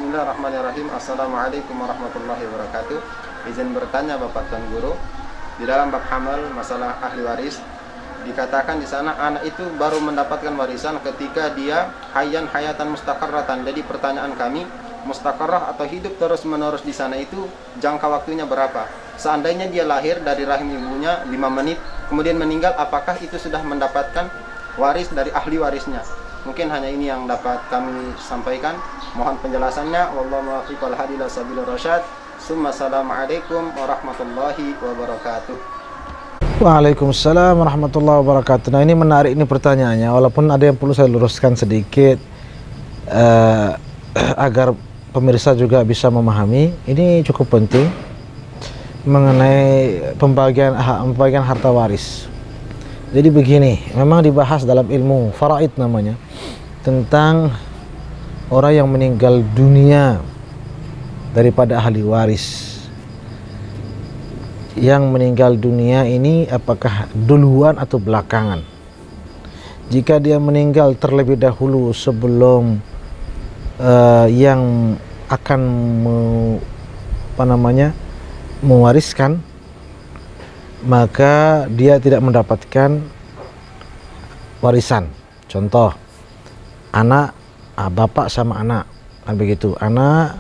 Bismillahirrahmanirrahim. Assalamualaikum warahmatullahi wabarakatuh. Izin bertanya Bapak Tuan Guru, di dalam bab hamal masalah ahli waris dikatakan di sana anak itu baru mendapatkan warisan ketika dia hayatan mustaqarratan. Jadi pertanyaan kami, mustaqarrah atau hidup terus menerus di sana itu jangka waktunya berapa? Seandainya dia lahir dari rahim ibunya 5 menit kemudian meninggal, apakah itu sudah mendapatkan waris dari ahli warisnya? Mungkin hanya ini yang dapat kami sampaikan. Mohon penjelasannya. Wallahu muwaffiq wal hadi ila sabilir rasyad. Assalamualaikum warahmatullahi wabarakatuh. Waalaikumsalam warahmatullahi wabarakatuh. Nah, ini menarik ini pertanyaannya, walaupun ada yang perlu saya luruskan sedikit agar pemirsa juga bisa memahami. Ini cukup penting mengenai pembagian harta waris. Jadi begini, memang dibahas dalam ilmu faraid namanya, tentang orang yang meninggal dunia daripada ahli waris. Yang meninggal dunia ini apakah duluan atau belakangan? Jika dia meninggal terlebih dahulu sebelum yang akan mewariskan, maka dia tidak mendapatkan warisan. Contoh, anak, bapak sama anak, kan begitu. Anak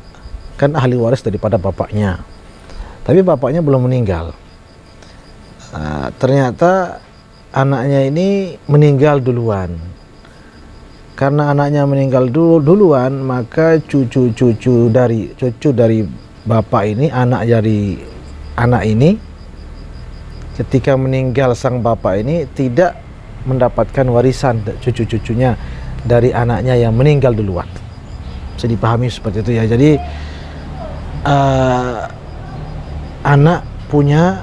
kan ahli waris daripada bapaknya, tapi bapaknya belum meninggal. Ternyata anaknya ini meninggal duluan. Karena anaknya meninggal duluan, maka cucu dari bapak ini, anak dari anak ini, ketika meninggal sang bapak ini tidak mendapatkan warisan cucu-cucunya dari anaknya yang meninggal duluan. Bisa dipahami seperti itu ya. Jadi anak punya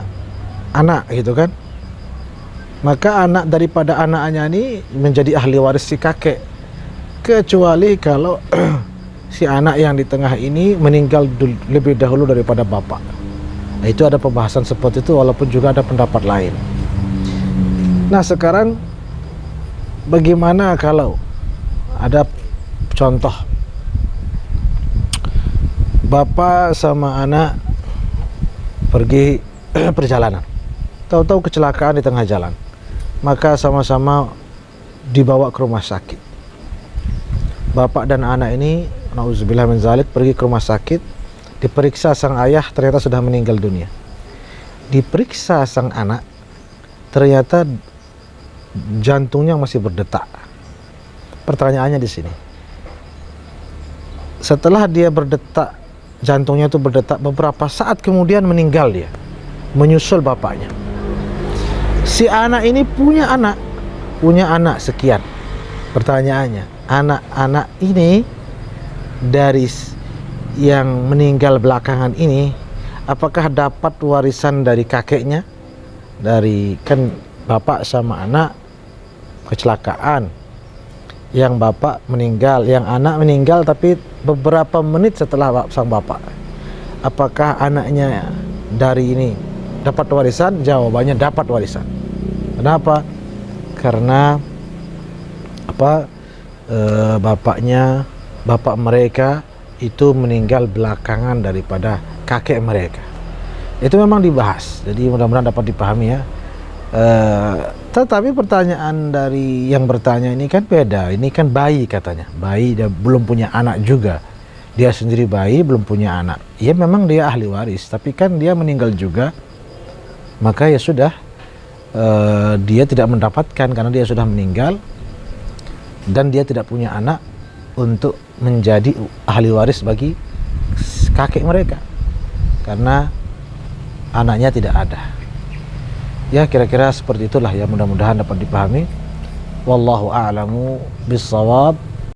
anak gitu kan, maka anak daripada anaknya ini menjadi ahli waris si kakek, kecuali kalau si anak yang di tengah ini meninggal lebih dahulu daripada bapak. Nah, itu ada pembahasan seperti itu, walaupun juga ada pendapat lain. Nah, sekarang bagaimana kalau ada contoh bapak sama anak pergi perjalanan, tahu-tahu kecelakaan di tengah jalan, maka sama-sama dibawa ke rumah sakit. Bapak dan anak ini, na'udzubillah min zalik, pergi ke rumah sakit. Diperiksa sang ayah, ternyata sudah meninggal dunia. Diperiksa sang anak, ternyata jantungnya masih berdetak. Pertanyaannya di sini, setelah dia berdetak, jantungnya itu berdetak, beberapa saat kemudian meninggal dia, menyusul bapaknya. Si anak ini punya anak sekian. Pertanyaannya, anak-anak ini dari yang meninggal belakangan ini, apakah dapat warisan dari kakeknya? Dari kan bapak sama anak kecelakaan, yang bapak meninggal, yang anak meninggal tapi beberapa menit setelah sang bapak. Apakah anaknya dari ini dapat warisan? Jawabannya dapat warisan. Kenapa? Karena bapak mereka itu meninggal belakangan daripada kakek mereka. Itu memang dibahas, jadi mudah-mudahan dapat dipahami ya. Tetapi pertanyaan dari yang bertanya ini kan beda. Ini kan bayi katanya, bayi, dia belum punya anak juga. Dia sendiri bayi, belum punya anak. Ya memang dia ahli waris, tapi kan dia meninggal juga, maka ya sudah, dia tidak mendapatkan karena dia sudah meninggal dan dia tidak punya anak untuk menjadi ahli waris bagi kakek mereka, karena anaknya tidak ada. Ya, kira-kira seperti itulah ya, mudah-mudahan dapat dipahami. Wallahu a'lamu bissawab.